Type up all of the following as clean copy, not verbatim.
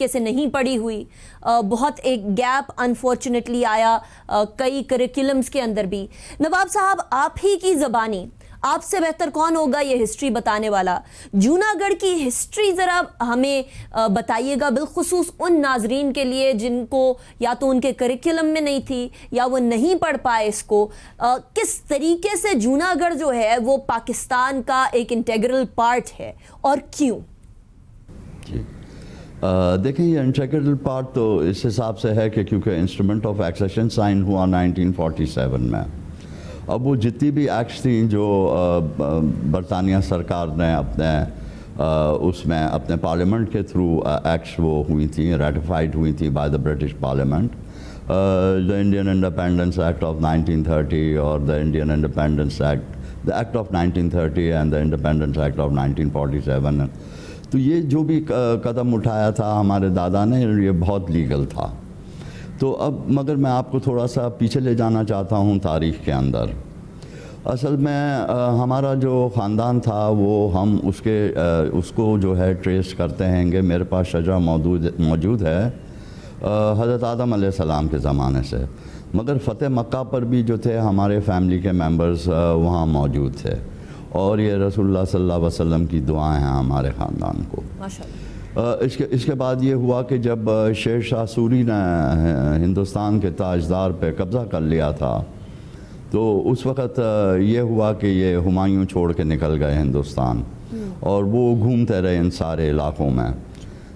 سے نہیں پڑھی ہوئی. بہت ایک گیپ انفارچونیٹلی آیا کئی کریکولمز کے اندر بھی. نواب صاحب آپ ہی کی زبانی، آپ سے بہتر کون ہوگا یہ ہسٹری بتانے والا، جوناگڑھ کی ہسٹری ذرا ہمیں بتائیے گا، بالخصوص ان ناظرین کے لیے جن کو یا تو ان کے کریکولم میں نہیں تھی یا وہ نہیں پڑھ پائے اس کو. کس طریقے سے جوناگڑھ جو ہے وہ پاکستان کا ایک انٹیگرل پارٹ ہے اور کیوں؟ جی دیکھیں، یہ انٹیگرل پارٹ تو اس حساب سے ہے کہ کیونکہ انسٹرومنٹ آف ایکسیشن سائن ہوا 1947 میں. اب وہ جتنی بھی ایکٹس تھیں جو برطانیہ سرکار نے اپنے اس میں اپنے پارلیمنٹ کے تھرو ایکٹس وہ ہوئی تھیں، ریٹیفائڈ ہوئی تھیں by the British parliament. The Indian independence act of 1930 اور the Indian independence act, the act of 1930 and the independence act of 1947. تو یہ جو بھی قدم اٹھایا تھا ہمارے دادا نے، یہ بہت لیگل تھا. تو اب مگر میں آپ کو تھوڑا سا پیچھے لے جانا چاہتا ہوں تاریخ کے اندر. اصل میں ہمارا جو خاندان تھا وہ ہم اس کو جو ہے ٹریس کرتے ہیں گے. میرے پاس شجرہ موجود ہے حضرت آدم علیہ السلام کے زمانے سے، مگر فتح مکہ پر بھی جو تھے ہمارے فیملی کے ممبرز وہاں موجود تھے، اور یہ رسول اللہ صلی اللہ علیہ وسلم کی دعائیں ہیں ہمارے خاندان کو. اس کے بعد یہ ہوا کہ جب شیر شاہ سوری نے ہندوستان کے تاجدار پہ قبضہ کر لیا تھا، تو اس وقت یہ ہوا کہ یہ ہمایوں چھوڑ کے نکل گئے ہندوستان، اور وہ گھومتے رہے ان سارے علاقوں میں.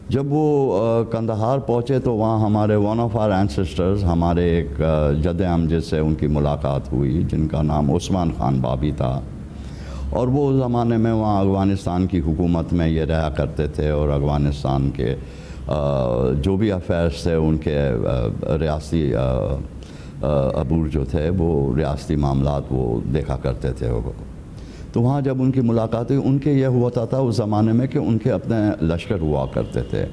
جب وہ کندہار پہنچے تو وہاں ہمارے ون آف آر اینسسٹرز، ہمارے ایک جد امجد سے ان کی ملاقات ہوئی جن کا نام عثمان خان بابی تھا، اور وہ اس زمانے میں وہاں افغانستان کی حکومت میں یہ رہا کرتے تھے، اور افغانستان کے جو بھی افیئرس تھے ان کے ریاستی عبور جو تھے وہ ریاستی معاملات وہ دیکھا کرتے تھے. تو وہاں جب ان کی ملاقات ہوئی، ان کے یہ ہوتا تھا اس زمانے میں کہ ان کے اپنے لشکر ہوا کرتے تھے.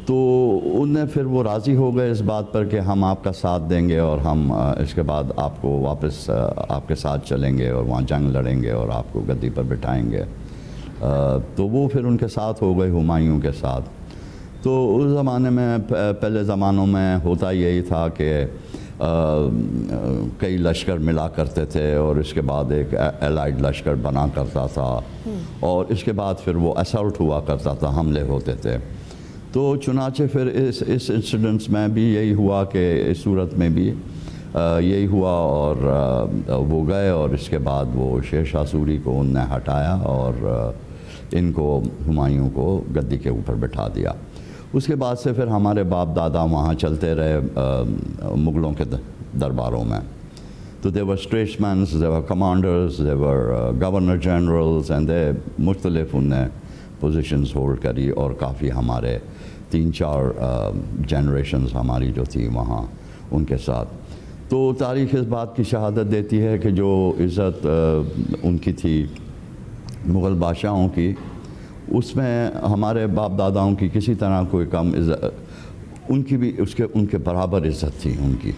تو ان نے پھر وہ راضی ہو گئے اس بات پر کہ ہم آپ کا ساتھ دیں گے، اور ہم اس کے بعد آپ کو واپس آپ کے ساتھ چلیں گے اور وہاں جنگ لڑیں گے اور آپ کو گدی پر بٹھائیں گے. تو وہ پھر ان کے ساتھ ہو گئے، ہمایوں کے ساتھ. تو اس زمانے میں پہلے زمانوں میں ہوتا یہی تھا کہ کئی لشکر ملا کرتے تھے، اور اس کے بعد ایک الائڈ لشکر بنا کرتا تھا، اور اس کے بعد پھر وہ اسالٹ ہوا کرتا تھا، حملے ہوتے تھے. تو چنانچہ پھر اس انسیڈنٹس میں بھی یہی ہوا کہ اس صورت میں بھی یہی ہوا، اور وہ گئے، اور اس کے بعد وہ شیر شاہ سوری کو ان نے ہٹایا اور ان کو ہمایوں کو گدی کے اوپر بٹھا دیا. اس کے بعد سے پھر ہمارے باپ دادا وہاں چلتے رہے مغلوں کے درباروں میں. تو they were statesmen, they were commanders, they were governor generals, and they مختلف ان نے پوزیشنز ہولڈ کری، اور کافی ہمارے 3-4 جنریشنز ہماری جو تھی وہاں ان کے ساتھ. تو تاریخ اس بات کی شہادت دیتی ہے کہ جو عزت ان کی تھی مغل بادشاہوں کی، اس میں ہمارے باپ داداؤں کی کسی طرح کوئی کم عزت، ان کی بھی ان کے برابر عزت تھی ان کی.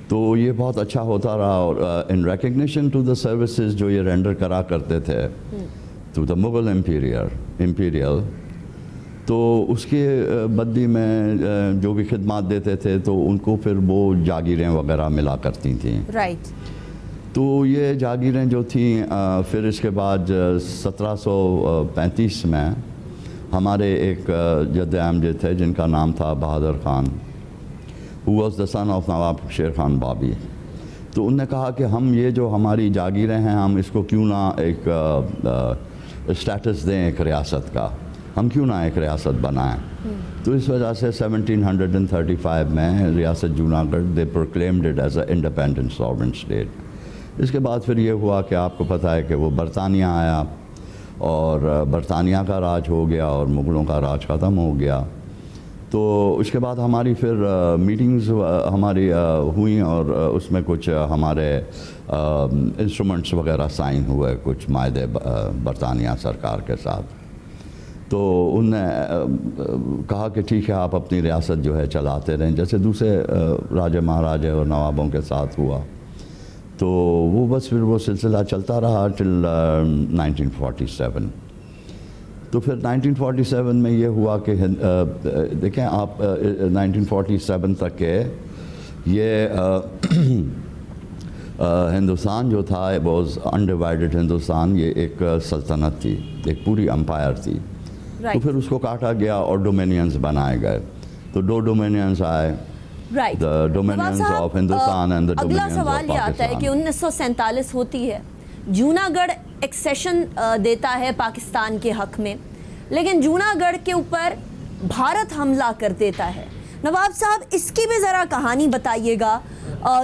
تو یہ بہت اچھا ہوتا رہا، اور in recognition to the services جو یہ رینڈر کرا کرتے تھے ٹو دا مغل امپیریل، تو اس کے بدی میں جو بھی خدمات دیتے تھے تو ان کو پھر وہ جاگیریں وغیرہ ملا کرتی تھیں. رائٹ. تو یہ جاگیریں جو تھیں پھر اس کے بعد 1735 میں ہمارے ایک جد امجد تھے جن کا نام تھا بہادر Khan, who was the son of نواب شیر خان بابی. تو ان نے کہا کہ ہم یہ جو ہماری جاگیریں ہیں ہم اس کو کیوں نہ ایک اسٹیٹس دیں ایک ریاست کا، ہم کیوں نہ ایک ریاست بنائیں. تو اس وجہ سے 1735 میں ریاست Junagadh they proclaimed it as an independent sovereign state. اس کے بعد پھر یہ ہوا کہ آپ کو پتہ ہے کہ وہ برطانیہ آیا، اور برطانیہ کا راج ہو گیا اور مغلوں کا راج ختم ہو گیا. تو اس کے بعد ہماری پھر میٹنگز ہماری ہوئیں، اور اس میں کچھ ہمارے انسٹرومنٹس وغیرہ سائن ہوئے کچھ معاہدے برطانیہ سرکار کے ساتھ. تو ان نے کہا کہ ٹھیک ہے آپ اپنی ریاست جو ہے چلاتے رہیں جیسے دوسرے راجے مہاراجے اور نوابوں کے ساتھ ہوا. تو وہ بس پھر وہ سلسلہ چلتا رہا ٹل 1947. تو پھر 1947 میں یہ ہوا کہ دیکھیں آپ 1947 تک کے یہ ہندوستان جو تھا واز انڈیوائڈڈ ہندوستان، یہ ایک سلطنت تھی، ایک پوری امپائر تھی. تو پھر اس کو کاٹا گیا اور ڈومینینز بنائے گئے. تو 2 ڈومینینز آئے، right. the dominions of Hindustan and the اگلا dominions of سوال یہ آتا ہے کہ Pakistan. 1947 ہوتی ہے، جوناگڑھ ایکسیشن دیتا ہے پاکستان کے حق میں، لیکن جوناگڑھ کے اوپر بھارت حملہ کر دیتا ہے. نواب صاحب اس کی بھی ذرا کہانی بتائیے گا،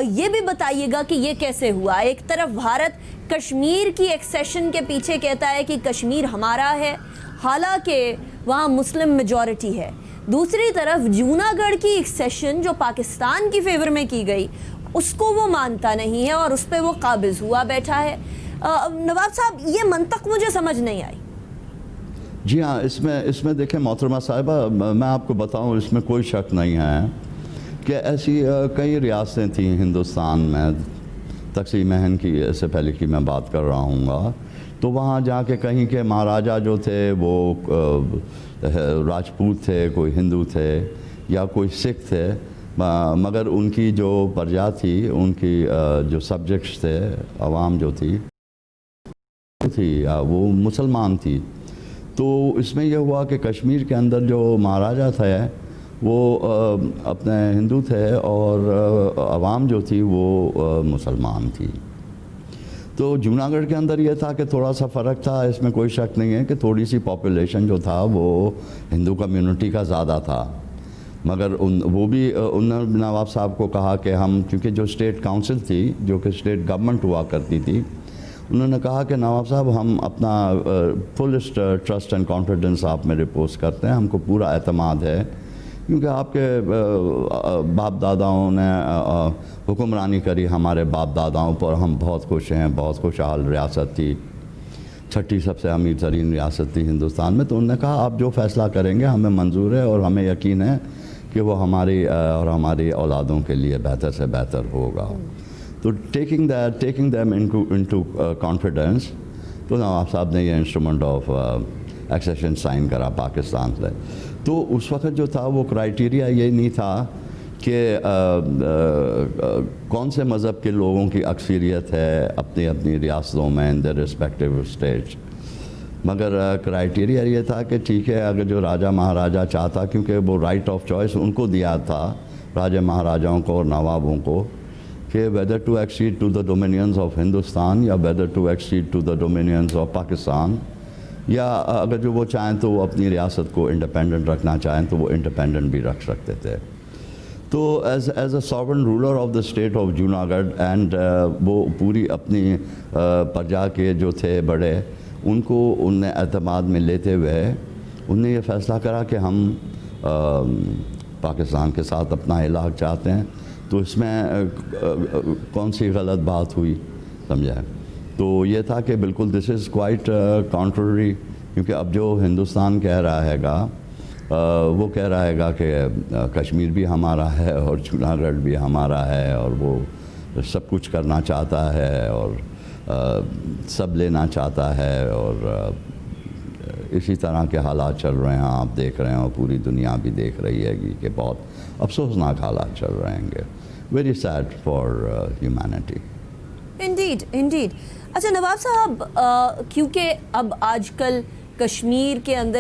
یہ بھی بتائیے گا کہ یہ کیسے ہوا. ایک طرف بھارت کشمیر کی ایکسیشن کے پیچھے کہتا ہے کہ کشمیر ہمارا ہے، حالانکہ وہاں مسلم میجورٹی ہے. دوسری طرف جوناگڑھ کی ایکسیشن جو پاکستان کی فیور میں کی گئی اس کو وہ مانتا نہیں ہے اور اس پہ وہ قابض ہوا بیٹھا ہے. نواب صاحب یہ منطق مجھے سمجھ نہیں آئی. جی ہاں، اس میں دیکھیں محترمہ صاحبہ، میں آپ کو بتاؤں اس میں کوئی شک نہیں ہے کہ ایسی کئی ریاستیں تھیں ہندوستان میں. تقسیم ہند کی سے پہلے کی میں بات کر رہا ہوں گا. تو وہاں جا کے کہیں کہ مہاراجہ جو تھے وہ راجپوت تھے، کوئی ہندو تھے یا کوئی سکھ تھے، مگر ان کی جو پرجا تھی، ان کی جو سبجیکٹس تھے، عوام جو تھی وہ مسلمان تھی. تو اس میں یہ ہوا کہ کشمیر کے اندر جو مہاراجہ تھے وہ اپنے ہندو تھے اور عوام جو تھی وہ مسلمان تھی. تو جوناگڑھ کے اندر یہ تھا کہ تھوڑا سا فرق تھا، اس میں کوئی شک نہیں ہے کہ تھوڑی سی پاپولیشن جو تھا وہ ہندو کمیونٹی کا زیادہ تھا. مگر وہ بھی انہوں نے نواب صاحب کو کہا کہ ہم، کیونکہ جو اسٹیٹ کاؤنسل تھی جو کہ اسٹیٹ گورنمنٹ ہوا کرتی تھی، انہوں نے کہا کہ نواب صاحب ہم اپنا فل ٹرسٹ اینڈ کانفیڈنس آپ میں ریپوز کرتے ہیں، ہم کو پورا اعتماد ہے، کیونکہ آپ کے باپ داداؤں نے حکمرانی کری ہمارے باپ داداؤں پر، ہم بہت خوش ہیں، بہت خوشحال ریاست تھی، 6ٹھی سب سے امیر ترین ریاست تھی ہندوستان میں. تو انہوں نے کہا آپ جو فیصلہ کریں گے ہمیں منظور ہے اور ہمیں یقین ہے کہ وہ ہماری اور ہماری اولادوں کے لیے بہتر سے بہتر ہوگا. تو ٹیکنگ دیم انٹو کانفیڈنس، تو نواب صاحب نے یہ انسٹرومنٹ آف ایکسیشن سائن کرا پاکستان سے. تو اس وقت جو تھا وہ کرائیٹیریا یہ نہیں تھا کہ کون سے مذہب کے لوگوں کی اکثریت ہے اپنی اپنی ریاستوں میں ان دیئر ریسپیکٹیو اسٹیٹس، مگر کرائیٹیریا یہ تھا کہ ٹھیک ہے اگر جو راجہ مہاراجہ چاہتا، کیونکہ وہ رائٹ آف چوائس ان کو دیا تھا راجہ مہاراجاؤں کو اور نوابوں کو، کہ whether to accede to the dominions of Hindustan یا whether to accede to the dominions of Pakistan, یا اگر جو وہ چاہیں تو وہ اپنی ریاست کو انڈیپینڈنٹ رکھنا چاہیں تو وہ انڈیپینڈنٹ بھی رکھ سکتے تھے. تو as a sovereign ruler of the state of Junagadh and وہ پوری اپنی پرجا کے جو تھے بڑے، ان کو ان نے اعتماد میں لیتے ہوئے ان نے یہ فیصلہ کرا کہ ہم پاکستان کے ساتھ اپنا الحاق چاہتے ہیں. تو اس میں کون سی غلط بات ہوئی سمجھا؟ تو یہ تھا کہ بالکل دس از کوائٹ کانٹرری، کیونکہ اب جو ہندوستان کہہ رہا ہے گا وہ کہہ رہا ہے گا کہ کشمیر بھی ہمارا ہے اور جوناگڑھ بھی ہمارا ہے اور وہ سب کچھ کرنا چاہتا ہے اور سب لینا چاہتا ہے، اور اسی طرح کے حالات چل رہے ہیں، آپ دیکھ رہے ہیں اور پوری دنیا بھی دیکھ رہی ہے کہ بہت افسوسناک حالات چل رہے ہیں گے. Very sad for humanity. Indeed indeed. اچھا نواب صاحب، کیونکہ اب آج کل کشمیر کے اندر